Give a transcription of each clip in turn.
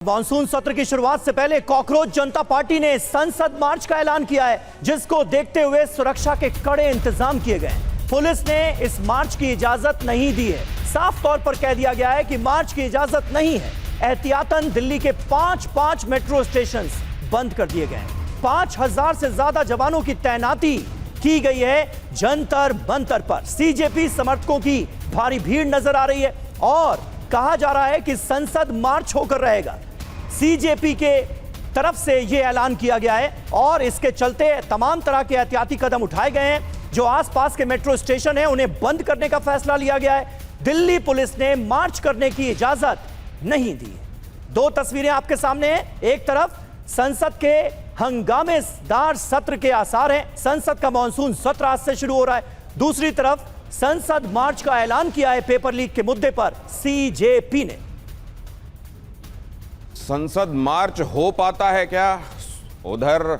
Monsoon सत्र की शुरुआत से पहले कॉकरोच जनता पार्टी ने संसद मार्च का ऐलान किया है, जिसको देखते हुए सुरक्षा के कड़े इंतजाम किए गए। पुलिस ने इस मार्च की इजाजत नहीं दी है। साफ तौर पर कह दिया गया है कि मार्च की इजाजत नहीं है। एहतियातन दिल्ली के 5 मेट्रो स्टेशन बंद कर दिए गए। 5000 से ज्यादा जवानों की तैनाती की गई है जंतर मंतर पर। सीजेपी समर्थकों की भारी भीड़ नजर आ रही है और कहा जा रहा है कि संसद मार्च होकर रहेगा। सीजेपी के तरफ से यह ऐलान किया गया है और इसके चलते तमाम तरह के एहतियाती कदम उठाए गए हैं। जो आसपास के मेट्रो स्टेशन हैं उन्हें बंद करने का फैसला लिया गया है। दिल्ली पुलिस ने मार्च करने की इजाजत नहीं दी है। दो तस्वीरें आपके सामने हैं। एक तरफ संसद के हंगामेदार सत्र के आसार हैं। संसद का मॉनसून सत्र आज से शुरू हो रहा है। दूसरी तरफ संसद मार्च का ऐलान किया है पेपर लीक के मुद्दे पर सीजेपी ने। संसद मार्च हो पाता है क्या? उधर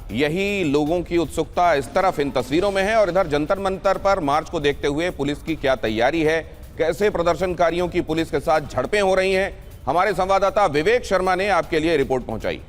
यही लोगों की उत्सुकता इस तरफ इन तस्वीरों में है और इधर जंतर मंतर पर मार्च को देखते हुए पुलिस की क्या तैयारी है, कैसे प्रदर्शनकारियों की पुलिस के साथ झड़पें हो रही हैं, हमारे संवाददाता विवेक शर्मा ने आपके लिए रिपोर्ट पहुंचाई।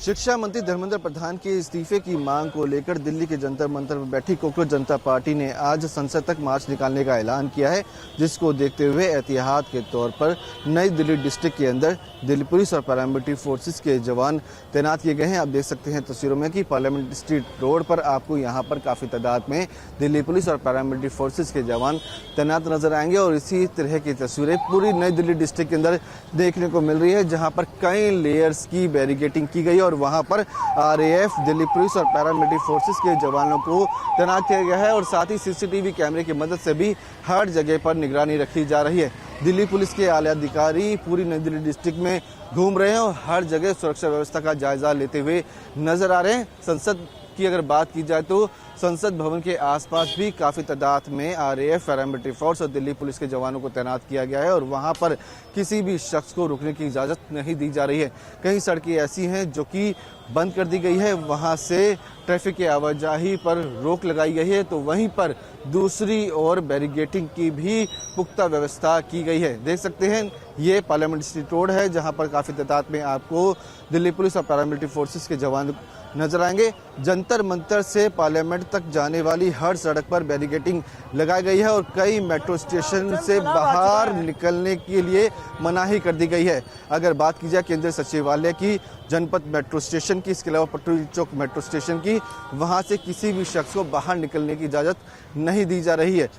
शिक्षा मंत्री धर्मेंद्र प्रधान के इस्तीफे की मांग को लेकर दिल्ली के जंतर मंतर पर बैठी कॉकरोच जनता पार्टी ने आज संसद तक मार्च निकालने का ऐलान किया है, जिसको देखते हुए एहतियात के तौर पर नई दिल्ली डिस्ट्रिक्ट के अंदर दिल्ली पुलिस और पैरामिलिट्री फोर्सेस के जवान तैनात किए गए हैं। आप देख सकते हैं तस्वीरों में कि पार्लियामेंट स्ट्रीट रोड पर आपको यहाँ पर काफ़ी तादाद में दिल्ली पुलिस और पैरामिलिट्री फोर्सेस के जवान तैनात नजर आएंगे और इसी तरह की तस्वीरें पूरी नई दिल्ली डिस्ट्रिक्ट के अंदर देखने को मिल रही है, जहाँ पर कई लेयर्स की बैरिकेडिंग की गई और वहां पर आरएएफ, दिल्ली पुलिस और पैरामिलिट्री फोर्सेस के जवानों को तैनात किया गया है और साथ ही सीसीटीवी कैमरे की मदद से भी हर जगह पर निगरानी रखी जा रही है। दिल्ली पुलिस के आला अधिकारी पूरी नई दिल्ली डिस्ट्रिक्ट में घूम रहे हैं और हर जगह सुरक्षा व्यवस्था का जायजा लेते हुए नजर आ रहे हैं। संसद की अगर बात की जाए तो संसद भवन के आसपास भी काफ़ी तादाद में आरएएफ, पैरामिलिट्री फोर्स और दिल्ली पुलिस के जवानों को तैनात किया गया है और वहां पर किसी भी शख्स को रुकने की इजाज़त नहीं दी जा रही है। कई सड़कें ऐसी हैं जो कि बंद कर दी गई है, वहां से ट्रैफिक की आवाजाही पर रोक लगाई गई है, तो वहीं पर दूसरी ओर बैरिकेडिंग की भी पुख्ता व्यवस्था की गई है। देख सकते हैं ये पार्लियामेंट स्ट्रीट रोड है, जहां पर काफ़ी तादाद में आपको दिल्ली पुलिस और पैरामिलिट्री फोर्सेस के जवान नजर आएंगे। जंतर मंतर से पार्लियामेंट तक जाने वाली हर सड़क पर बैरिकेडिंग लगाई गई है और कई मेट्रो स्टेशन से बाहर निकलने के लिए मनाही कर दी गई है। अगर बात की जाए केंद्रीय सचिवालय की, जनपद मेट्रो स्टेशन की, इसके अलावा पटोरी चौक मेट्रो स्टेशन की, वहां से किसी भी शख्स को बाहर निकलने की इजाजत नहीं दी जा रही है।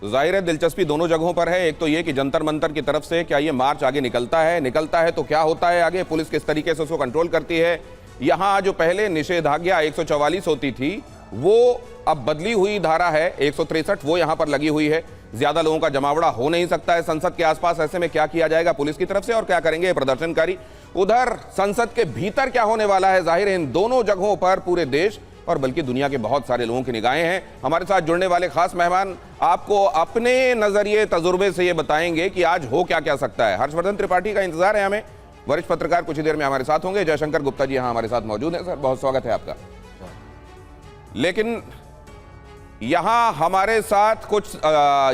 जाहिर है दिलचस्पी दोनों जगहों पर है। एक तो ये कि जंतर मंतर की तरफ से क्या ये मार्च आगे निकलता है तो क्या होता है आगे, पुलिस किस तरीके से उसको कंट्रोल करती है। यहाँ जो पहले निषेधाज्ञा 144 होती थी वो अब बदली हुई धारा है 163, वो यहाँ पर लगी हुई है। ज्यादा लोगों का जमावड़ा हो नहीं सकता है संसद के आसपास। ऐसे में क्या किया जाएगा पुलिस की तरफ से और क्या करेंगे प्रदर्शनकारी? उधर संसद के भीतर क्या होने वाला है, जाहिर है इन दोनों जगहों पर पूरे देश और बल्कि दुनिया के बहुत सारे लोगों की निगाहें हैं। हमारे साथ जुड़ने वाले खास मेहमान आपको अपने नजरिए तजुर्बे से ये बताएंगे कि आज हो क्या क्या सकता है। हर्षवर्धन त्रिपाठी का इंतजार है हमें, वरिष्ठ पत्रकार कुछ ही देर में हमारे साथ होंगे। जयशंकर गुप्ता जी यहाँ हमारे साथ मौजूद हैं। सर बहुत स्वागत है आपका। लेकिन यहां हमारे साथ कुछ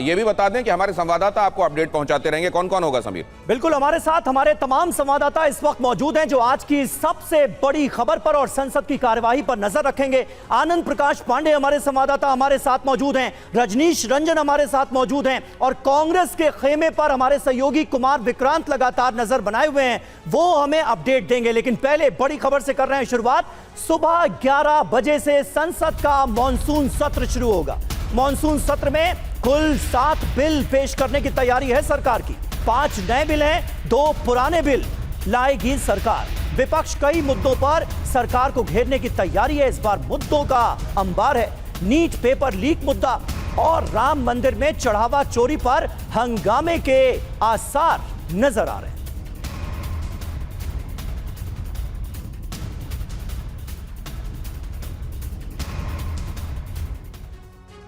ये भी बता दें कि हमारे संवाददाता आपको अपडेट पहुंचाते रहेंगे। कौन कौन होगा समीर? बिल्कुल, हमारे साथ हमारे तमाम संवाददाता इस वक्त मौजूद हैं जो आज की सबसे बड़ी खबर पर और संसद की कार्यवाही पर नजर रखेंगे। आनंद प्रकाश पांडे हमारे संवाददाता हमारे साथ मौजूद हैं, रजनीश रंजन हमारे साथ मौजूद हैं और कांग्रेस के खेमे पर हमारे सहयोगी कुमार विक्रांत लगातार नजर बनाए हुए हैं, वो हमें अपडेट देंगे। लेकिन पहले बड़ी खबर से कर रहे हैं शुरुआत। सुबह 11 बजे से संसद का मॉनसून सत्र शुरू होगा। मॉनसून सत्र में कुल 7 बिल पेश करने की तैयारी है सरकार की। 5 नए बिल हैं, 2 पुराने बिल लाएगी सरकार। विपक्ष कई मुद्दों पर सरकार को घेरने की तैयारी है। इस बार मुद्दों का अंबार है। नीट पेपर लीक मुद्दा और राम मंदिर में चढ़ावा चोरी पर हंगामे के आसार नजर आ रहे हैं।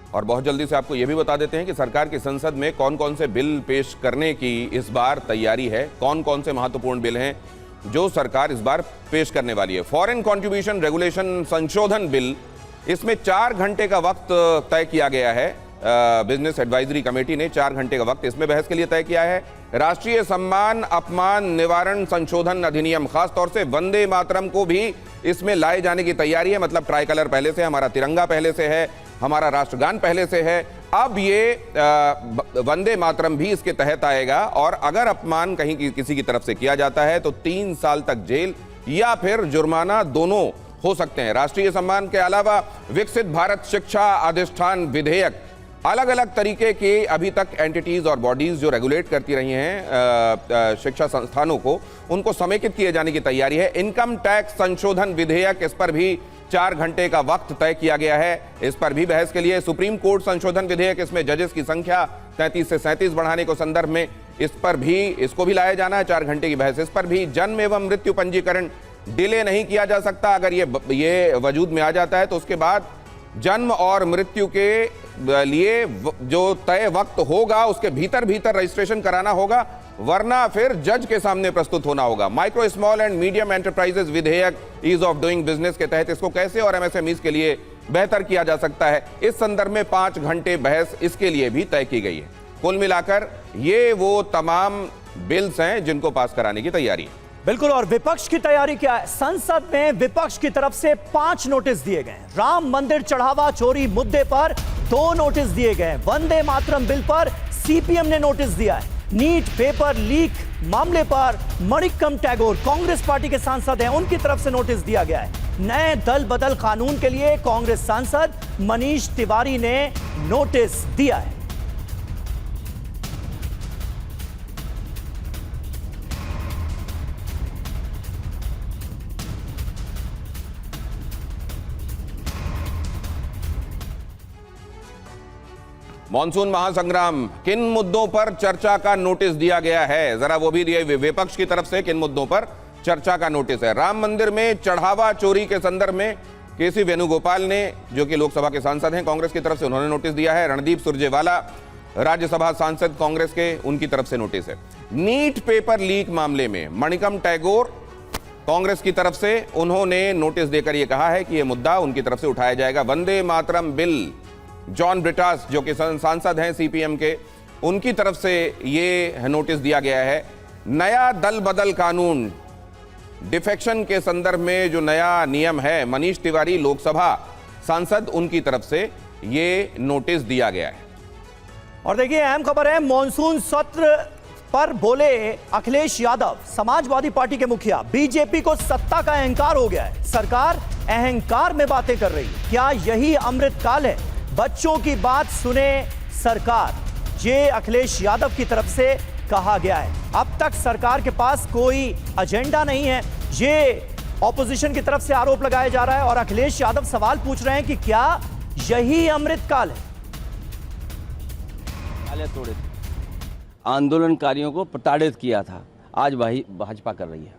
और बहुत जल्दी से आपको यह भी बता देते हैं कि सरकार की संसद में कौन कौन से बिल पेश करने की इस बार तैयारी है, कौन कौन से महत्वपूर्ण बिल हैं जो सरकार इस बार पेश करने वाली है। फॉरेन कंट्रीब्यूशन रेगुलेशन संशोधन बिल, इसमें 4 घंटे का वक्त तय किया गया है। बिजनेस एडवाइजरी कमेटी ने 4 घंटे का वक्त इसमें बहस के लिए तय किया है। राष्ट्रीय सम्मान अपमान निवारण संशोधन अधिनियम, खासतौर से वंदे मातरम को भी इसमें लाए जाने की तैयारी है। मतलब ट्राई कलर पहले से, हमारा तिरंगा पहले से है, हमारा राष्ट्रगान पहले से है, अब ये वंदे मातरम भी इसके तहत आएगा। और अगर अपमान कहीं किसी की तरफ से किया जाता है तो 3 साल तक जेल या फिर जुर्माना दोनों हो सकते हैं। राष्ट्रीय सम्मान के अलावा विकसित भारत शिक्षा अधिष्ठान विधेयक, अलग अलग तरीके के अभी तक एंटिटीज और बॉडीज जो रेगुलेट करती रही हैं शिक्षा संस्थानों को, उनको समेकित किए जाने की तैयारी है। इनकम टैक्स संशोधन विधेयक, इस पर भी 4 घंटे का वक्त तय किया गया है। इस पर भी बहस के लिए सुप्रीम कोर्ट संशोधन विधेयक, इसमें जजेस की संख्या 33 से 37 बढ़ाने को संदर्भ में, इस पर भी, इसको भी लाया जाना है। 4 घंटे की बहस इस पर भी। जन्म एवं मृत्यु पंजीकरण डिले नहीं किया जा सकता। अगर ये वजूद में आ जाता है तो उसके बाद जन्म और मृत्यु के लिए जो तय वक्त होगा उसके भीतर रजिस्ट्रेशन कराना होगा, वरना फिर जज के सामने प्रस्तुत होना होगा। Micro small and medium enterprises विधेयक, ईज ऑफ डूइंग बिजनेस के तहत इसको कैसे और एमएसएमईज के लिए बेहतर किया जा सकता है, इस संदर्भ में 5 घंटे बहस इसके लिए भी तय की गई है। कुल मिलाकर ये वो तमाम बिल्स हैं जिनको पास कराने की तैयारी है। बिल्कुल। और विपक्ष की तैयारी क्या है? संसद में विपक्ष की तरफ से 5 नोटिस दिए गए। राम मंदिर चढ़ावा चोरी मुद्दे पर 2 नोटिस दिए गए। वंदे मातरम बिल पर सीपीएम ने नोटिस दिया है। नीट पेपर लीक मामले पर मणिक्कम टैगोर, कांग्रेस पार्टी के सांसद हैं, उनकी तरफ से नोटिस दिया गया है। नए दल बदल कानून के लिए कांग्रेस सांसद मनीष तिवारी ने नोटिस दिया है। मॉनसून महासंग्राम, किन मुद्दों पर चर्चा का नोटिस दिया गया है, जरा वो भी दिए। विपक्ष की तरफ से किन मुद्दों पर चर्चा का नोटिस है? राम मंदिर में चढ़ावा चोरी के संदर्भ में केसी वेणुगोपाल ने, जो कि लोकसभा के सांसद हैं कांग्रेस की तरफ से, उन्होंने नोटिस दिया है। रणदीप सुरजेवाला, राज्यसभा सांसद कांग्रेस के, उनकी तरफ से नोटिस है। नीट पेपर लीक मामले में मणिक्कम टैगोर, कांग्रेस की तरफ से, उन्होंने नोटिस देकर यह कहा है कि यह मुद्दा उनकी तरफ से उठाया जाएगा। वंदे मातरम बिल, जॉन ब्रिटास जो कि सांसद हैं सीपीएम के, उनकी तरफ से ये नोटिस दिया गया है। नया दल बदल कानून, डिफेक्शन के संदर्भ में जो नया नियम है, मनीष तिवारी लोकसभा सांसद, उनकी तरफ से ये नोटिस दिया गया है। और देखिए अहम खबर है, मॉनसून सत्र पर बोले अखिलेश यादव, समाजवादी पार्टी के मुखिया, बीजेपी को सत्ता का अहंकार हो गया है, सरकार अहंकार में बातें कर रही है। क्या यही अमृत काल है? बच्चों की बात सुने सरकार, ये अखिलेश यादव की तरफ से कहा गया है। अब तक सरकार के पास कोई एजेंडा नहीं है, ये ऑपोजिशन की तरफ से आरोप लगाया जा रहा है। और अखिलेश यादव सवाल पूछ रहे हैं कि क्या यही अमृत काल है? तोड़े आंदोलनकारियों को प्रताड़ित किया था, आज वही भाजपा कर रही है।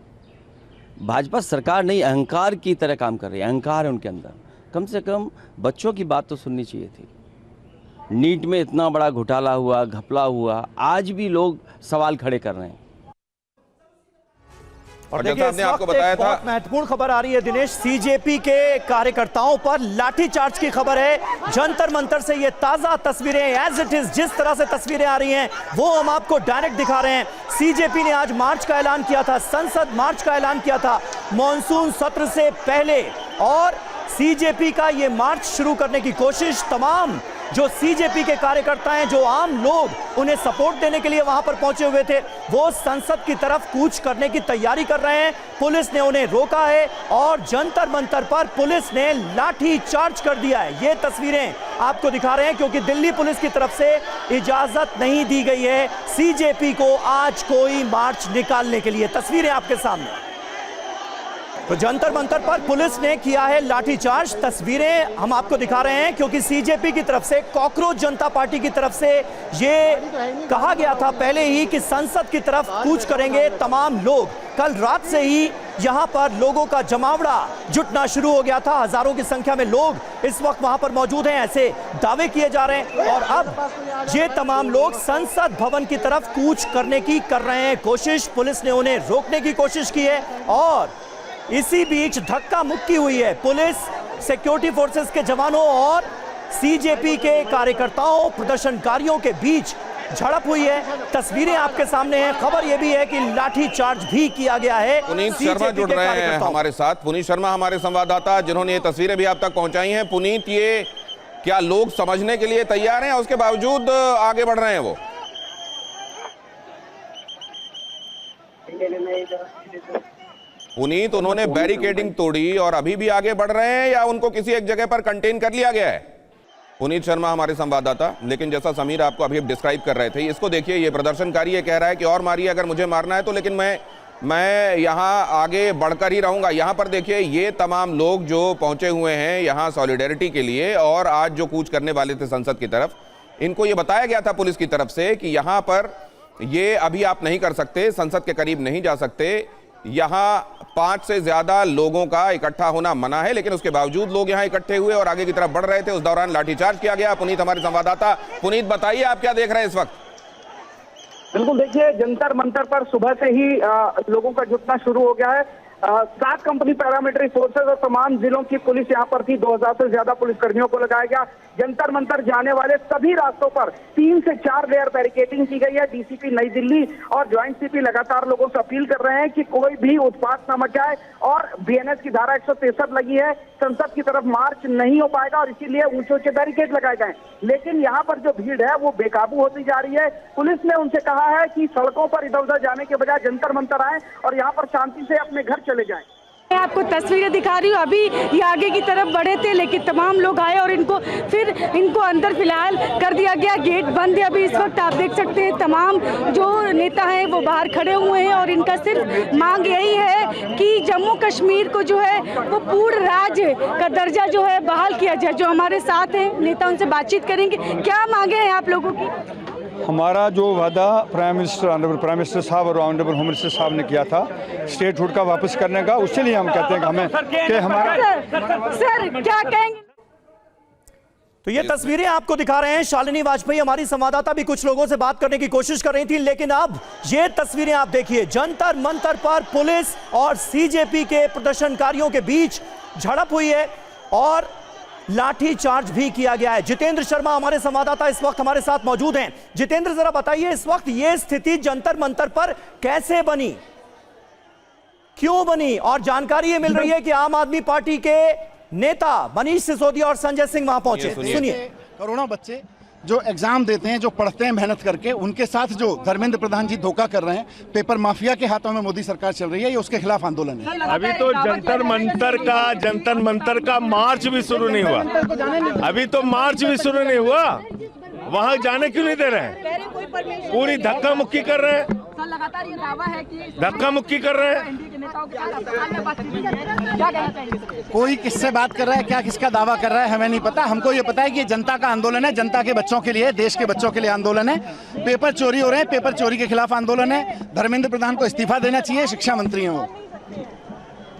भाजपा सरकार नहीं, अहंकार की तरह काम कर रही है। अहंकार है उनके अंदर। कम से कम बच्चों की बात तो सुननी चाहिए थी। नीट में इतना बड़ा घोटाला हुआ, घपला हुआ, आज भी लोग सवाल खड़े कर रहे हैं। और देखिए इस वक्त एक बहुत महत्वपूर्ण खबर आ रही है दिनेश, सीजेपी के कार्यकर्ताओं पर लाठीचार्ज की खबर है। जंतर मंतर से ये ताजा तस्वीरें, एज इट इज जिस तरह से तस्वीरें आ रही हैं वो हम आपको डायरेक्ट दिखा रहे हैं। सीजेपी ने आज मार्च का ऐलान किया था, संसद मार्च का ऐलान किया था मॉनसून सत्र से पहले। और सीजेपी का ये मार्च शुरू करने की कोशिश, तमाम जो सीजेपी के कार्यकर्ता हैं, जो आम लोग उन्हें सपोर्ट देने के लिए वहां पर पहुंचे हुए थे, वो संसद की तरफ कूच करने की तैयारी कर रहे हैं। पुलिस ने उन्हें रोका है और जंतर मंतर पर पुलिस ने लाठी चार्ज कर दिया है। ये तस्वीरें आपको दिखा रहे हैं क्योंकि दिल्ली पुलिस की तरफ से इजाजत नहीं दी गई है सीजेपी को आज कोई मार्च निकालने के लिए। तस्वीरें आपके सामने, तो जंतर मंतर पर पुलिस ने किया है लाठीचार्ज। तस्वीरें हम आपको दिखा रहे हैं क्योंकि सीजेपी की तरफ से, कॉकरोच जनता पार्टी की तरफ से ये कहा गया था पहले ही कि संसद की तरफ कूच करेंगे तमाम लोग। कल रात से ही यहां पर लोगों का जमावड़ा जुटना शुरू हो गया था। हजारों की संख्या में लोग इस वक्त वहां पर मौजूद हैं, ऐसे दावे किए जा रहे हैं। और अब ये तमाम लोग संसद भवन की तरफ कूच करने की कर रहे हैं कोशिश। पुलिस ने उन्हें रोकने की कोशिश की है और इसी बीच धक्का मुक्की हुई है पुलिस, सिक्योरिटी फोर्सेस के जवानों और सीजेपी के कार्यकर्ताओं प्रदर्शनकारियों के बीच झड़प हुई है। तस्वीरें आपके सामने हैं। खबर यह भी है कि लाठीचार्ज भी किया गया है। पुनीत शर्मा जुड़ रहे हैं हमारे साथ। पुनीत शर्मा हमारे संवाददाता, जिन्होंने ये तस्वीरें भी आप तक पहुंचाई हैं। पुनीत, ये क्या लोग समझने के लिए तैयार हैं, उसके बावजूद आगे बढ़ रहे हैं वो? पुनीत, उन्होंने बैरिकेडिंग तोड़ी और अभी भी आगे बढ़ रहे हैं या उनको किसी एक जगह पर कंटेन कर लिया गया है? पुनीत शर्मा हमारे संवाददाता। लेकिन जैसा समीर आपको अभी डिस्क्राइब कर रहे थे, इसको देखिए, ये प्रदर्शनकारी ये कह रहा है कि और मारिए अगर मुझे मारना है तो, लेकिन मैं यहाँ आगे बढ़कर ही रहूंगा। यहाँ पर देखिए, ये तमाम लोग जो पहुंचे हुए हैं यहाँ सॉलिडेरिटी के लिए और आज जो कूच करने वाले थे संसद की तरफ, इनको ये बताया गया था पुलिस की तरफ से कि यहाँ पर ये अभी आप नहीं कर सकते, संसद के करीब नहीं जा सकते, यहाँ 5 से ज्यादा लोगों का इकट्ठा होना मना है। लेकिन उसके बावजूद लोग यहाँ इकट्ठे हुए और आगे की तरफ बढ़ रहे थे। उस दौरान लाठीचार्ज किया गया। पुनीत हमारे संवाददाता, पुनीत बताइए आप क्या देख रहे हैं इस वक्त? बिल्कुल, देखिए, जंतर मंतर पर सुबह से ही लोगों का जुटना शुरू हो गया है। 7 कंपनी पैरामिलिट्री फोर्सेस और तमाम जिलों की पुलिस यहाँ पर थी। 2000 से ज्यादा पुलिसकर्मियों को लगाया गया। जंतर मंतर जाने वाले सभी रास्तों पर 3 से 4 लेयर बैरिकेडिंग की गई है। डीसीपी नई दिल्ली और ज्वाइंट सीपी लगातार लोगों से अपील कर रहे हैं कि कोई भी उत्पात न मचाए और बीएनएस की धारा 163 लगी है, संसद की तरफ मार्च नहीं हो पाएगा और इसीलिए ऊंचे ऊंचे बैरिकेड लगाए गए। लेकिन यहाँ पर जो भीड़ है वो बेकाबू होती जा रही है। पुलिस ने उनसे कहा है कि सड़कों पर इधर उधर जाने के बजाय जंतर मंतर आए और यहाँ पर शांति से अपने घर चले जाएं। मैं आपको तस्वीरें दिखा रही हूँ। अभी ये आगे की तरफ बढ़े थे लेकिन तमाम लोग आए और इनको अंदर फिलहाल कर दिया गया। गेट बंद है अभी इस वक्त। आप देख सकते हैं तमाम जो नेता हैं वो बाहर खड़े हुए हैं और इनका सिर्फ मांग यही है कि जम्मू कश्मीर को जो है वो पूर्ण राज्य का दर्जा जो है बहाल किया जाए। जो हमारे साथ हैं नेता, उनसे बातचीत करेंगे। क्या मांगे हैं आप लोगों की? हमारा जो वादा प्राइम मिनिस्टर साहब और ऑनरेबल होम मिनिस्टर साहब ने किया था स्टेटहुड का वापस करने का, उसके लिए हम कहते हैं कि हमें कि हमारा सर क्या कहेंगे? तो ये तस्वीरें आपको दिखा रहे हैं। शालिनी वाजपेयी हमारी संवाददाता भी कुछ लोगों से बात करने की कोशिश कर रही थी, लेकिन अब ये तस्वीरें आप देखिए, जंतर मंतर पर पुलिस और सीजेपी के प्रदर्शनकारियों के बीच झड़प हुई है और लाठीचार्ज भी किया गया है। जितेंद्र शर्मा हमारे संवाददाता इस वक्त हमारे साथ मौजूद हैं। जितेंद्र, जरा बताइए इस वक्त ये स्थिति जंतर मंतर पर कैसे बनी, क्यों बनी? और जानकारी ये मिल रही है कि आम आदमी पार्टी के नेता मनीष सिसोदिया और संजय सिंह वहां पहुंचे। सुनिए। करोड़ों बच्चे जो एग्जाम देते हैं, जो पढ़ते हैं मेहनत करके, उनके साथ जो धर्मेंद्र प्रधान जी धोखा कर रहे हैं, पेपर माफिया के हाथों में मोदी सरकार चल रही है, ये उसके खिलाफ आंदोलन है। अभी तो जंतर मंतर का मार्च भी शुरू नहीं हुआ। अभी तो मार्च भी शुरू नहीं हुआ, वहाँ जाने क्यों नहीं दे रहे हैं? पूरी धक्का मुक्की कर रहे हैं, लगातार ये दावा है कि धक्का मुक्की कर रहे हैं। कोई किससे बात कर रहा है, क्या किसका दावा कर रहा है, हमें नहीं पता। हमको ये पता है कि ये जनता का आंदोलन है, जनता के बच्चों के लिए, देश के बच्चों के लिए आंदोलन है। पेपर चोरी हो रहे हैं, पेपर चोरी के खिलाफ आंदोलन है। धर्मेंद्र प्रधान को इस्तीफा देना चाहिए, शिक्षा मंत्री हैं वो।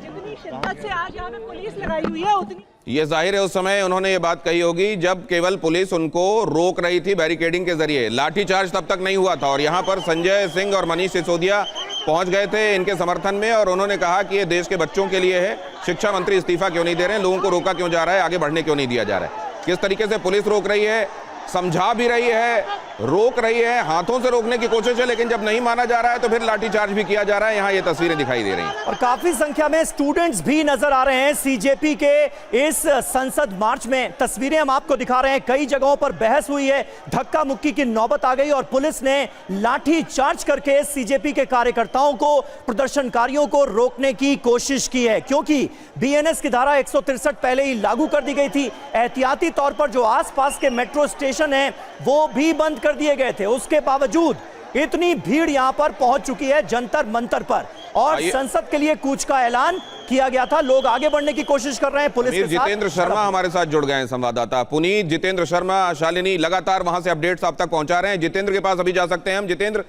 जितनी शिद्दत से आज यहाँ पे पुलिस लगाई हुई है उतनी ये जाहिर है उस समय उन्होंने ये बात कही होगी जब केवल पुलिस उनको रोक रही थी बैरिकेडिंग के जरिए। लाठीचार्ज तब तक नहीं हुआ था और यहाँ पर संजय सिंह और मनीष सिसोदिया पहुंच गए थे इनके समर्थन में और उन्होंने कहा कि ये देश के बच्चों के लिए है। शिक्षा मंत्री इस्तीफा क्यों नहीं दे रहे हैं, लोगों को रोका क्यों जा रहा है, आगे बढ़ने क्यों नहीं दिया जा रहा है। किस तरीके से पुलिस रोक रही है, समझा भी रही है, रोक रही है, हाथों से रोकने की कोशिश है, लेकिन जब नहीं माना जा रहा है तो फिर लाठीचार्ज भी किया जा रहा है। यहाँ ये तस्वीरें दिखाई दे रही हैं और काफी संख्या में स्टूडेंट्स भी नजर आ रहे हैं सीजेपी के इस संसद मार्च में। तस्वीरें हम आपको दिखा रहे हैं, कई जगहों पर बहस हुई है, धक्का मुक्की की नौबत आ गई और पुलिस ने लाठीचार्ज करके सीजेपी के कार्यकर्ताओं को, प्रदर्शनकारियों को रोकने की कोशिश की है, क्योंकि बीएनएस की धारा 163 पहले ही लागू कर दी गई थी। एहतियाती तौर पर जो आसपास के मेट्रो स्टेशन हैं वो भी बंद कर दिए गए थे। उसके बावजूद इतनी भीड़ यहां पर पहुंच चुकी है जंतर मंतर पर और संसद के लिए कूच का ऐलान किया गया था। लोग आगे बढ़ने की कोशिश कर रहे हैं पुलिस के साथ। जितेंद्र शर्मा हमारे साथ जुड़ गए हैं, संवाददाता पुनीत। जितेंद्र शर्मा, शालिनी लगातार वहां से अपडेट्स आप तक पहुंचा रहे हैं। जितेंद्र के पास अभी जा सकते हैं हम। जितेंद्र,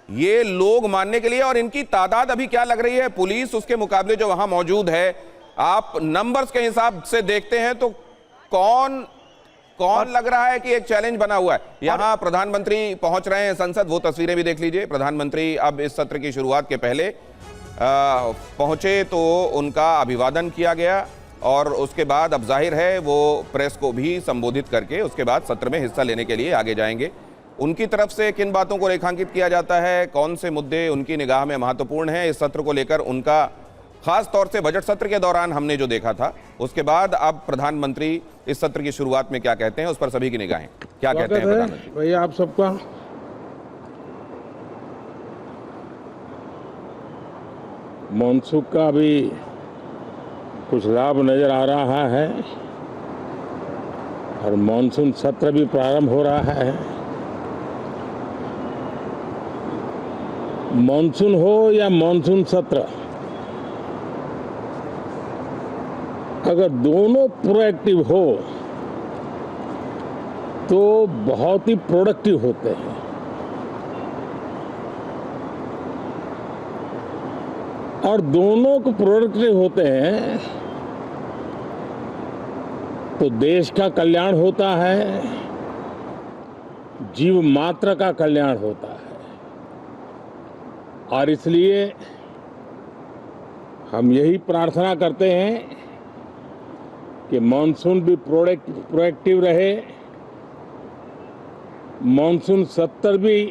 ये लोग मानने के लिए और इनकी तादाद अभी क्या लग रही है पुलिस उसके मुकाबले जो वहां मौजूद है, आप नंबर्स के हिसाब से देखते हैं तो कौन लग रहा है कि एक चैलेंज बना हुआ है? यहां प्रधानमंत्री पहुंच रहे हैं संसद, वो तस्वीरें भी देख लीजिए। प्रधानमंत्री अब इस सत्र की शुरुआत के पहले पहुंचे तो उनका अभिवादन किया गया और उसके बाद अब जाहिर है वो प्रेस को भी संबोधित करके उसके बाद सत्र में हिस्सा लेने के लिए आगे जाएंगे। उनकी तरफ से किन बातों को रेखांकित किया जाता है, कौन से मुद्दे उनकी निगाह में महत्वपूर्ण हैं, इस सत्र को लेकर उनका खास तौर से बजट सत्र के दौरान हमने जो देखा था, उसके बाद अब प्रधानमंत्री इस सत्र की शुरुआत में क्या कहते हैं, उस पर सभी की निगाहें। क्या कहते हैं प्रधानमंत्री? भैया आप सबका मॉनसून का भी कुछ लाभ नजर आ रहा है और मॉनसून सत्र भी प्रारंभ हो रहा है। मॉनसून हो या मॉनसून सत्र, अगर दोनों प्रोएक्टिव हो तो बहुत ही प्रोडक्टिव होते हैं। और दोनों को प्रोडक्टिव होते हैं तो देश का कल्याण होता है, जीव मात्र का कल्याण होता है। और इसलिए हम यही प्रार्थना करते हैं कि मॉनसून भी प्रोएक्टिव रहे, मॉनसून सत्र भी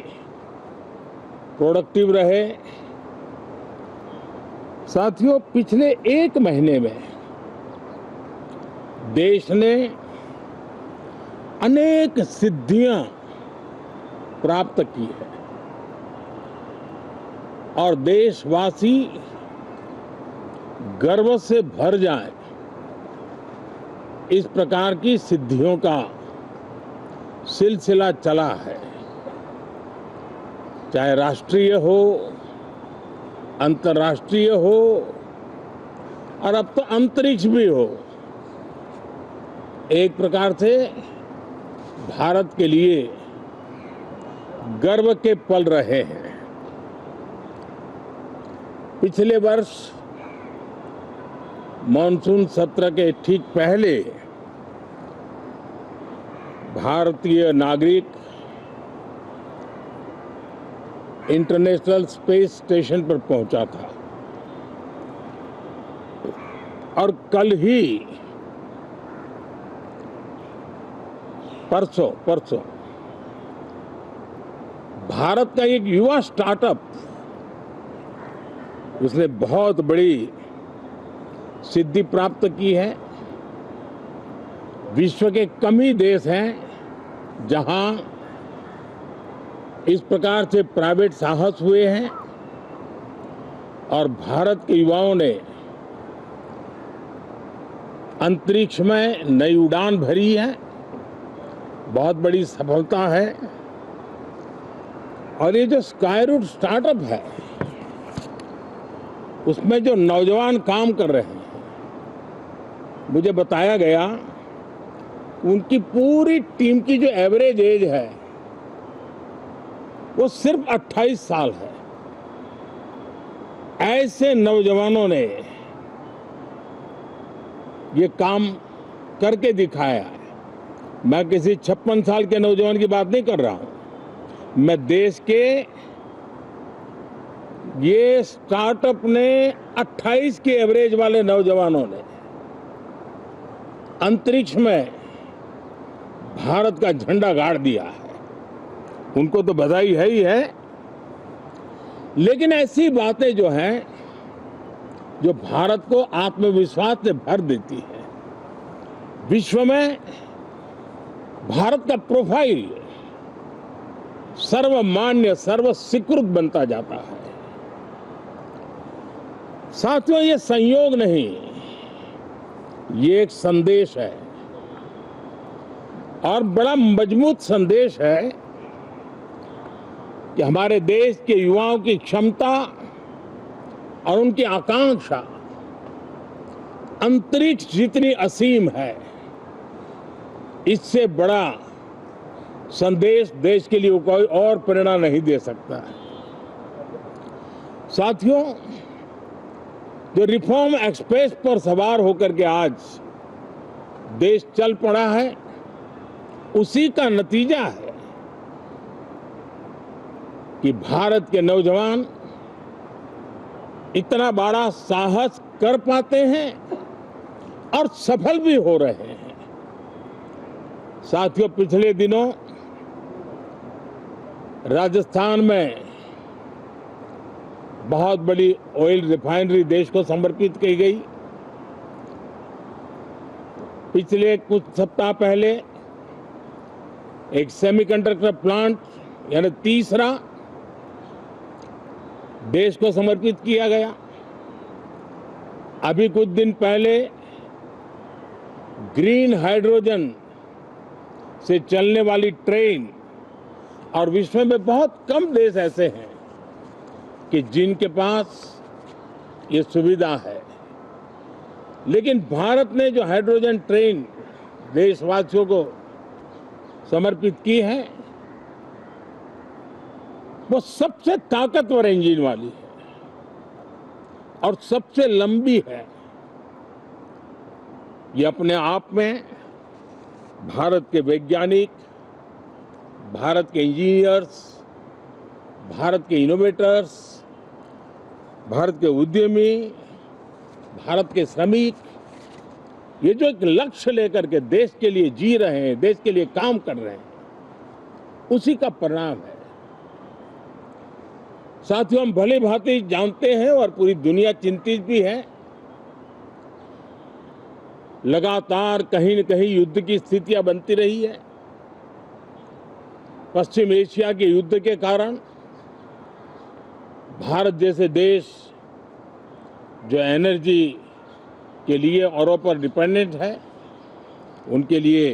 प्रोडक्टिव रहे। साथियों, पिछले एक महीने में देश ने अनेक सिद्धियां प्राप्त की है और देशवासी गर्व से भर जाए इस प्रकार की सिद्धियों का सिलसिला चला है। चाहे राष्ट्रीय हो, अंतर्राष्ट्रीय हो और अब तो अंतरिक्ष भी हो। एक प्रकार से भारत के लिए गर्व के पल रहे हैं। पिछले वर्ष मॉनसून सत्र के ठीक पहले भारतीय नागरिक इंटरनेशनल स्पेस स्टेशन पर पहुंचा था और कल ही परसों भारत का एक युवा स्टार्टअप, उसने बहुत बड़ी सिद्धि प्राप्त की है। विश्व के कम ही देश हैं जहां इस प्रकार से प्राइवेट साहस हुए हैं और भारत के युवाओं ने अंतरिक्ष में नई उड़ान भरी है। बहुत बड़ी सफलता है। और ये जो स्काईरूट स्टार्टअप है, उसमें जो नौजवान काम कर रहे हैं, मुझे बताया गया उनकी पूरी टीम की जो एवरेज एज है वो सिर्फ 28 साल है। ऐसे नौजवानों ने ये काम करके दिखाया है। मैं किसी 56 साल के नौजवान की बात नहीं कर रहा हूं। मैं देश के ये स्टार्टअप ने 28 के एवरेज वाले नौजवानों ने अंतरिक्ष में भारत का झंडा गाड़ दिया है। उनको तो बधाई है ही है, लेकिन ऐसी बातें जो हैं जो भारत को आत्मविश्वास से भर देती है। विश्व में भारत का प्रोफाइल सर्वमान्य, सर्वस्वीकृत बनता जाता है। साथियों, ये संयोग नहीं, ये एक संदेश है और बड़ा मजबूत संदेश है कि हमारे देश के युवाओं की क्षमता और उनकी आकांक्षा अंतरिक्ष जितनी असीम है, इससे बड़ा संदेश देश के लिए कोई और प्रेरणा नहीं दे सकता है। साथियों, जो रिफॉर्म एक्सप्रेस पर सवार होकर के आज देश चल पड़ा है, उसी का नतीजा है कि भारत के नौजवान इतना बड़ा साहस कर पाते हैं और सफल भी हो रहे हैं। साथियों, पिछले दिनों राजस्थान में बहुत बड़ी ऑयल रिफाइनरी देश को समर्पित की गई। पिछले कुछ सप्ताह पहले एक सेमीकंडक्टर प्लांट यानी तीसरा देश को समर्पित किया गया। अभी कुछ दिन पहले ग्रीन हाइड्रोजन से चलने वाली ट्रेन, और विश्व में बहुत कम देश ऐसे हैं कि जिनके पास ये सुविधा है, लेकिन भारत ने जो हाइड्रोजन ट्रेन देशवासियों को समर्पित की है वो सबसे ताकतवर इंजन वाली है और सबसे लंबी है। ये अपने आप में भारत के वैज्ञानिक, भारत के इंजीनियर्स, भारत के इनोवेटर्स, भारत के उद्यमी, भारत के श्रमिक, ये जो एक लक्ष्य लेकर के देश के लिए जी रहे हैं, देश के लिए काम कर रहे हैं, उसी का परिणाम है। साथियों, हम भली भांति जानते हैं और पूरी दुनिया चिंतित भी है। लगातार कहीं न कहीं युद्ध की स्थितियां बनती रही है। पश्चिम एशिया के युद्ध के कारण भारत जैसे देश जो एनर्जी के लिए औरों पर डिपेंडेंट है, उनके लिए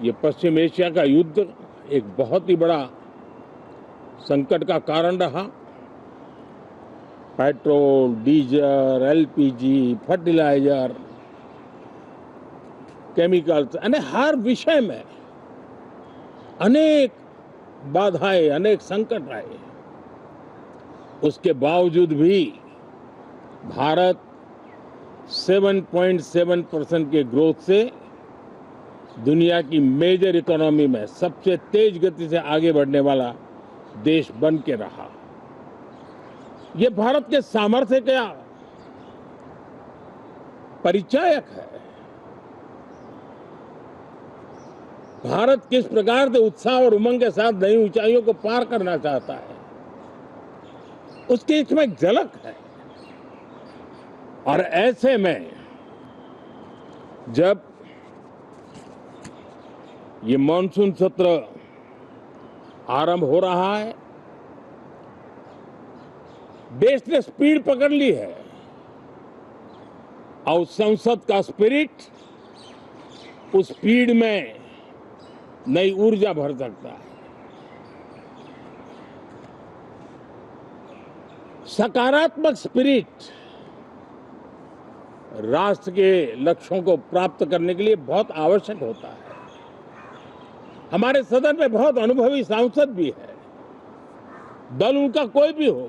ये पश्चिम एशिया का युद्ध एक बहुत ही बड़ा संकट का कारण रहा। Petrol, diesel, LPG, fertiliser, chemicals, यानी हर विषय में अनेक बाधाएं, अनेक संकट आए। उसके बावजूद भी भारत 7.7% के ग्रोथ से दुनिया की मेजर इकोनॉमी में सबसे तेज गति से आगे बढ़ने वाला देश बन के रहा। ये भारत के सामर्थ्य का परिचायक है। भारत किस प्रकार से उत्साह और उमंग के साथ नई ऊंचाइयों को पार करना चाहता है, उसकी इसमें एक झलक है। और ऐसे में जब ये मॉनसून सत्र आरंभ हो रहा है, देश ने स्पीड पकड़ ली है और संसद का स्पिरिट उस स्पीड में नई ऊर्जा भर सकता है। सकारात्मक स्पिरिट राष्ट्र के लक्ष्यों को प्राप्त करने के लिए बहुत आवश्यक होता है। हमारे सदन में बहुत अनुभवी सांसद भी है, दल उनका कोई भी हो,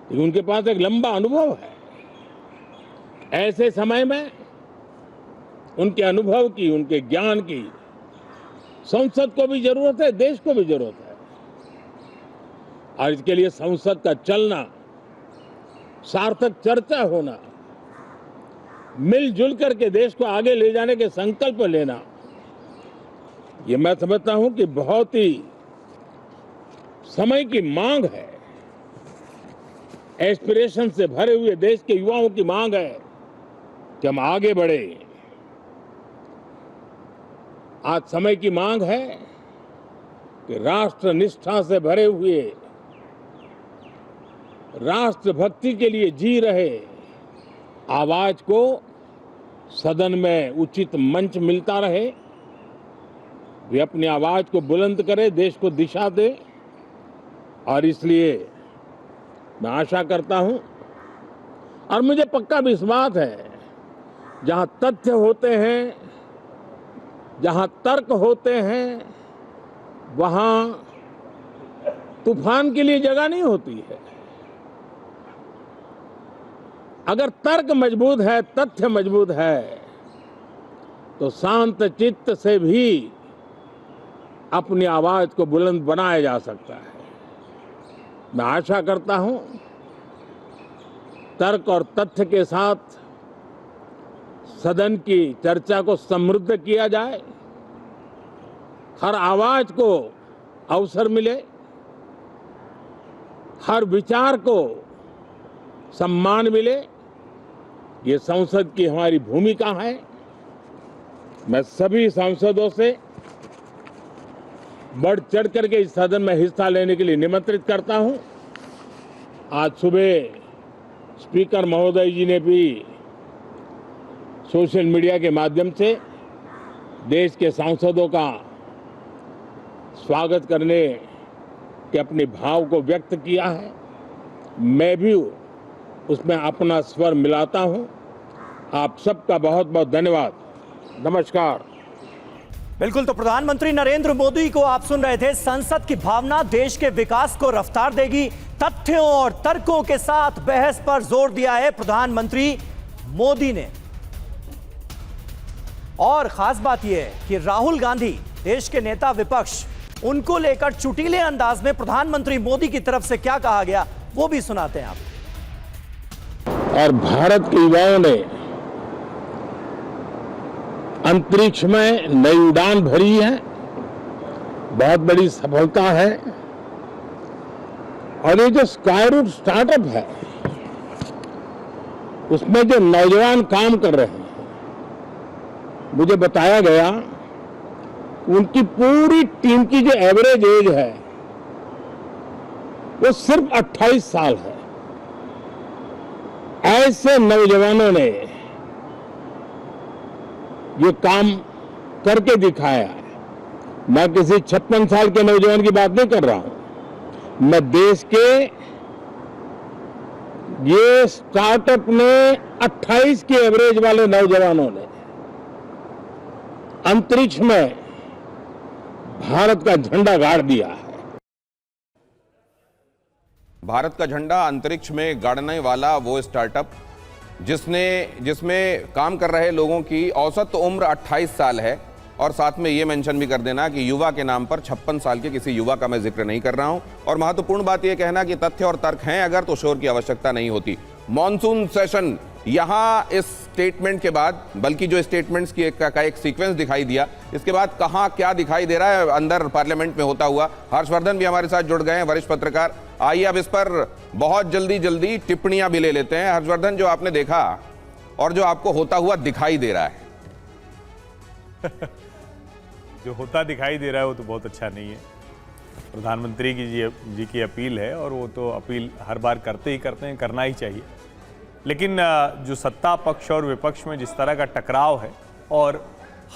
लेकिन उनके पास एक लंबा अनुभव है। ऐसे समय में उनके अनुभव की, उनके ज्ञान की संसद को भी जरूरत है, देश को भी जरूरत है। और इसके लिए संसद का चलना, सार्थक चर्चा होना, मिलजुल करके देश को आगे ले जाने के संकल्प लेना, ये मैं समझता हूं कि बहुत ही समय की मांग है। एस्पिरेशन से भरे हुए देश के युवाओं की मांग है कि हम आगे बढ़े। आज समय की मांग है कि राष्ट्र निष्ठा से भरे हुए, राष्ट्र भक्ति के लिए जी रहे आवाज को सदन में उचित मंच मिलता रहे, वे अपनी आवाज को बुलंद करे, देश को दिशा दे। और इसलिए मैं आशा करता हूं और मुझे पक्का विश्वास है, जहां तथ्य होते हैं, जहां तर्क होते हैं, वहां तूफान के लिए जगह नहीं होती है। अगर तर्क मजबूत है, तथ्य मजबूत है, तो शांत चित्त से भी अपनी आवाज को बुलंद बनाया जा सकता है। मैं आशा करता हूं तर्क और तथ्य के साथ सदन की चर्चा को समृद्ध किया जाए, हर आवाज को अवसर मिले, हर विचार को सम्मान मिले, ये संसद की हमारी भूमिका है। मैं सभी सांसदों से बढ़ चढ़ करके इस सदन में हिस्सा लेने के लिए निमंत्रित करता हूं। आज सुबह स्पीकर महोदय जी ने भी सोशल मीडिया के माध्यम से देश के सांसदों का स्वागत करने के अपने भाव को व्यक्त किया है। मैं भी उसमें अपना स्वर मिलाता हूं। आप सबका बहुत बहुत धन्यवाद। नमस्कार। बिल्कुल, तो प्रधानमंत्री नरेंद्र मोदी को आप सुन रहे थे। संसद की भावना देश के विकास को रफ्तार देगी। तथ्यों और तर्कों के साथ बहस पर जोर दिया है प्रधानमंत्री मोदी ने। और खास बात यह है कि राहुल गांधी, देश के नेता विपक्ष, उनको लेकर चुटीले अंदाज में प्रधानमंत्री मोदी की तरफ से क्या कहा गया वो भी सुनाते हैं आप। और भारत के युवाओं ने अंतरिक्ष में नई उड़ान भरी है, बहुत बड़ी सफलता है। और ये जो स्काईरूट स्टार्टअप है, उसमें जो नौजवान काम कर रहे हैं, मुझे बताया गया उनकी पूरी टीम की जो एवरेज एज है वो सिर्फ 28 साल है। ऐसे नौजवानों ने ये काम करके दिखाया है। मैं किसी 56 साल के नौजवान की बात नहीं कर रहा हूं, मैं देश के ये स्टार्टअप में 28 की एवरेज वाले नौजवानों ने अंतरिक्ष में भारत का झंडा गाड़ दिया है। भारत का झंडा अंतरिक्ष में गाड़ने वाला वो स्टार्टअप जिसमें काम कर रहे लोगों की औसत उम्र 28 साल है। और साथ में ये मेंशन भी कर देना कि युवा के नाम पर 56 साल के किसी युवा का मैं जिक्र नहीं कर रहा हूं। और महत्वपूर्ण बात यह कहना कि तथ्य और तर्क हैं अगर, तो शोर की आवश्यकता नहीं होती। मॉनसून सेशन यहां इस स्टेटमेंट के बाद, बल्कि जो स्टेटमेंट्स की एक सीक्वेंस दिखाई दिया, इसके बाद कहां क्या दिखाई दे रहा है अंदर पार्लियामेंट में होता हुआ। हर्षवर्धन भी हमारे साथ जुड़ गए हैं, वरिष्ठ पत्रकार। आइए अब इस पर बहुत जल्दी टिप्पणियां भी ले लेते हैं। हर्षवर्धन, जो आपने देखा और जो आपको होता हुआ दिखाई दे रहा है जो होता दिखाई दे रहा है वो तो बहुत अच्छा नहीं है। प्रधानमंत्री जी की अपील है और वो तो अपील हर बार करते हैं, करना ही चाहिए। लेकिन जो सत्ता पक्ष और विपक्ष में जिस तरह का टकराव है, और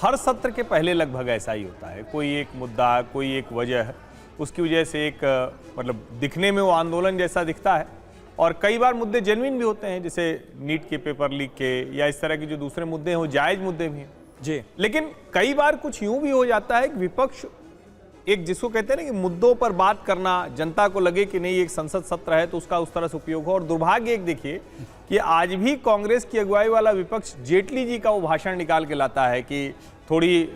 हर सत्र के पहले लगभग ऐसा ही होता है, कोई एक मुद्दा, कोई एक वजह है, उसकी वजह से एक मतलब दिखने में वो आंदोलन जैसा दिखता है। और कई बार मुद्दे जेन्युइन भी होते हैं, जैसे नीट के पेपर लीक के या इस तरह के जो दूसरे मुद्दे हैं वो जायज मुद्दे भी हैं जी। लेकिन कई बार कुछ यूं भी हो जाता है कि विपक्ष एक, जिसको कहते हैं ना कि मुद्दों पर बात करना, जनता को लगे कि नहीं एक संसद सत्र है तो उसका उस तरह से उपयोग हो। और दुर्भाग्य एक देखिए कि आज भी कांग्रेस की अगुवाई वाला विपक्ष जेटली जी का वो भाषण निकाल के लाता है कि थोड़ी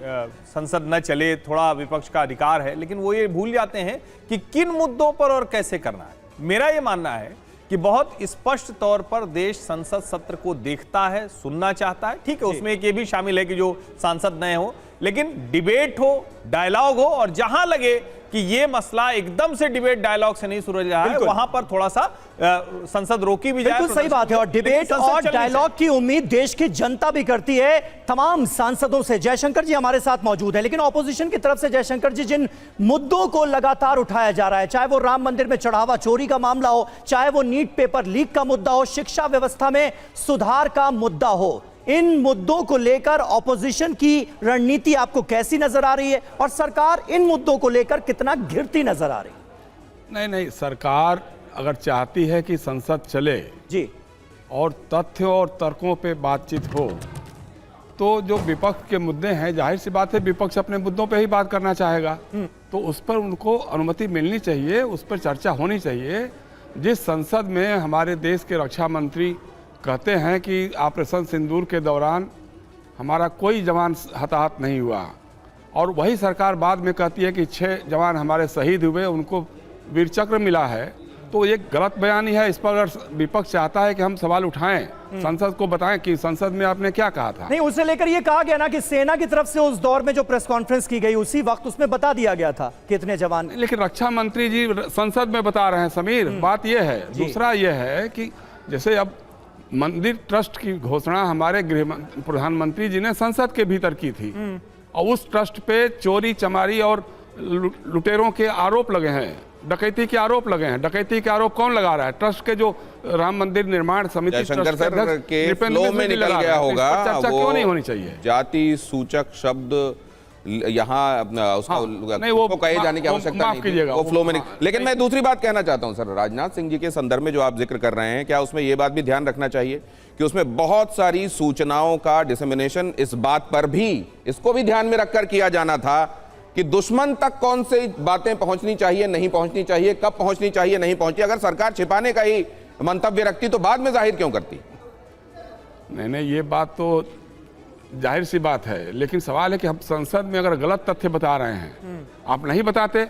संसद न चले, थोड़ा विपक्ष का अधिकार है, लेकिन वो ये भूल जाते हैं कि किन मुद्दों पर और कैसे करना है। मेरा ये मानना है कि बहुत स्पष्ट तौर पर देश संसद सत्र को देखता है, सुनना चाहता है। ठीक है, उसमें एक ये भी शामिल है कि जो सांसद नए हो, लेकिन डिबेट हो, डायलॉग हो, और जहां लगे कि ये मसला एकदम से डिबेट डायलॉग से नहीं सुलझ रहा है, वहां पर थोड़ा सा संसद रोकी भी जाए। बिल्कुल सही बात है। और डिबेट और डायलॉग की उम्मीद देश की जनता भी करती है तमाम सांसदों से। जयशंकर जी हमारे साथ मौजूद है, लेकिन ऑपोजिशन की तरफ से जयशंकर जी, जिन मुद्दों को लगातार उठाया जा रहा है, चाहे वो राम मंदिर में चढ़ावा चोरी का मामला हो, चाहे वो नीट पेपर लीक का मुद्दा हो, शिक्षा व्यवस्था में सुधार का मुद्दा हो, इन मुद्दों को लेकर ऑपोजिशन की रणनीति आपको कैसी नजर आ रही है और सरकार इन मुद्दों को लेकर कितना घिरती नजर आ रही है? नहीं, सरकार अगर चाहती है कि संसद चले जी और तथ्य और तर्कों पे बातचीत हो, तो जो विपक्ष के मुद्दे हैं, जाहिर सी बात है विपक्ष अपने मुद्दों पे ही बात करना चाहेगा, तो उस पर उनको अनुमति मिलनी चाहिए, उस पर चर्चा होनी चाहिए। जिस संसद में हमारे देश के रक्षा मंत्री कहते हैं कि ऑपरेशन सिंदूर के दौरान हमारा कोई जवान हताहत नहीं हुआ, और वही सरकार बाद में कहती है कि 6 जवान हमारे शहीद हुए, उनको वीर चक्र मिला है, तो ये गलत बयानी है। इस पर अगर विपक्ष चाहता है कि हम सवाल उठाएं, संसद को बताएं कि संसद में आपने क्या कहा था। नहीं, उसे लेकर ये कहा गया ना कि सेना की तरफ से उस दौर में जो प्रेस कॉन्फ्रेंस की गई उसी वक्त उसमें बता दिया गया था कि इतने जवान। लेकिन रक्षा मंत्री जी संसद में बता रहे हैं समीर, बात यह है। दूसरा यह है कि जैसे अब मंदिर ट्रस्ट की घोषणा हमारे प्रधानमंत्री जी ने संसद के भीतर की थी और उस ट्रस्ट पे चोरी चमारी और लुटेरों के आरोप लगे हैं, डकैती के आरोप लगे हैं। डकैती के आरोप कौन लगा रहा है? ट्रस्ट के जो राम मंदिर निर्माण समिति जयशंकर सर के फ्लो में निकल गया होगा, चर्चा क्यों नहीं होनी चाहिए? जाति सूचक शब्द यहाँ उसको कहे जाने की आवश्यकता नहीं थी, वो फ्लो में लेकिन मैं दूसरी बात कहना चाहता हूं सर, राजनाथ सिंह जी के संदर्भ में जो आप जिक्र कर रहे हैं, क्या उसमें ये बात भी ध्यान रखना चाहिए कि उसमें बहुत सारी सूचनाओं का डिसेमिनेशन इस बात पर भी, इसको भी ध्यान में रखकर किया जाना था कि दुश्मन तक कौन सी बातें पहुंचनी चाहिए, नहीं पहुंचनी चाहिए, कब पहुंचनी चाहिए, नहीं पहुंचनी। अगर सरकार छिपाने का ही मंतव्य रखती तो बाद में जाहिर क्यों करती? नहीं, ये बात तो जाहिर सी बात है, लेकिन सवाल है कि हम संसद में अगर गलत तथ्य बता रहे हैं, आप नहीं बताते,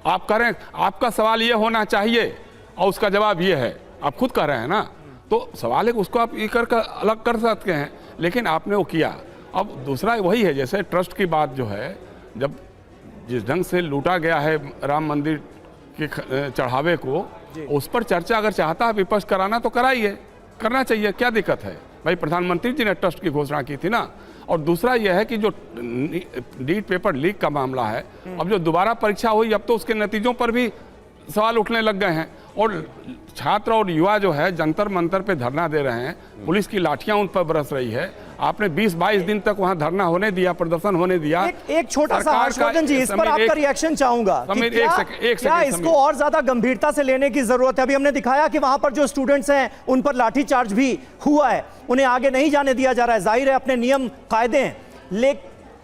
आप कह रहे हैं, आपका सवाल ये होना चाहिए और उसका जवाब ये है, आप खुद कह रहे हैं ना, तो सवाल है कि उसको आप ये कर अलग कर सकते हैं, लेकिन आपने वो किया। अब दूसरा वही है, जैसे ट्रस्ट की बात जो है, जब जिस ढंग से लूटा गया है राम मंदिर के चढ़ावे को, उस पर चर्चा अगर चाहता है विपक्ष कराना तो कराइए, करना चाहिए, क्या दिक्कत है भाई? प्रधानमंत्री जी ने ट्रस्ट की घोषणा की थी ना। और दूसरा यह है कि जो नीट पेपर लीक का मामला है, अब जो दोबारा परीक्षा हुई, अब तो उसके नतीजों पर भी सवाल उठने लग गए हैं और छात्र और युवा जो है जंतर मंतर पे धरना दे रहे हैं, पुलिस की लाठियां उन पर बरस रही है। आपने 20-22 दिन तक वहां धरना होने दिया, प्रदर्शन होने दिया। एक छोटा सा हर्षवर्धन जी, इस पर आपका रिएक्शन चाहूंगा कि क्या इसको और ज्यादा गंभीरता से लेने की जरूरत है? अभी हमने दिखाया कि वहां पर जो स्टूडेंट्स हैं उन पर लाठीचार्ज भी हुआ है, उन्हें आगे नहीं जाने दिया जा रहा है, जाहिर है अपने नियम कायदे हैं।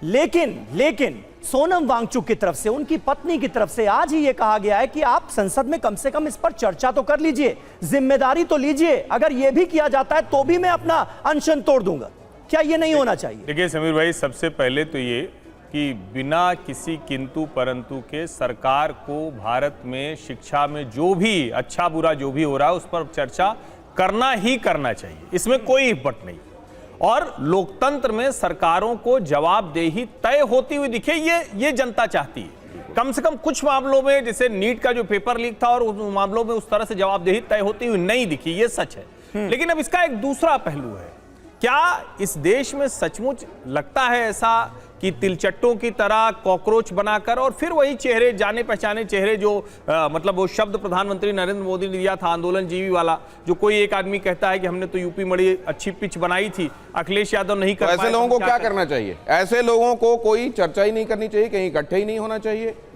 लेकिन सोनम वांगचुक की तरफ से, उनकी पत्नी की तरफ से आज ही यह कहा गया है कि आप संसद में कम से कम इस पर चर्चा तो कर लीजिए, जिम्मेदारी तो लीजिए, अगर यह भी किया जाता है तो भी मैं अपना अनशन तोड़ दूंगा। क्या ये नहीं होना चाहिए? देखिए समीर भाई, सबसे पहले तो ये कि बिना किसी किंतु परंतु के सरकार को भारत में शिक्षा में जो भी अच्छा बुरा जो भी हो रहा है उस पर चर्चा करना ही करना चाहिए, इसमें कोई हिपट नहीं। और लोकतंत्र में सरकारों को जवाबदेही तय होती हुई दिखे, ये जनता चाहती है। कम से कम कुछ मामलों में, जैसे नीट का जो पेपर लीक था, और उस मामलों में उस तरह से जवाबदेही तय होती हुई नहीं दिखी, ये सच है। लेकिन अब इसका एक दूसरा पहलू है, क्या इस देश में सचमुच लगता है ऐसा कि तिलचट्टों की तरह कॉकरोच बनाकर और फिर वही चेहरे, जाने पहचाने चेहरे जो मतलब वो शब्द प्रधानमंत्री नरेंद्र मोदी ने दिया था आंदोलन जीवी वाला, जो कोई एक आदमी कहता है कि हमने तो यूपी में बड़ी अच्छी पिच बनाई थी, अखिलेश यादव नहीं कर पाए, ऐसे लोगों को क्या करना चाहिए? ऐसे लोगों को कोई चर्चा ही नहीं करनी चाहिए, कहीं इकट्ठे ही नहीं होना चाहिए।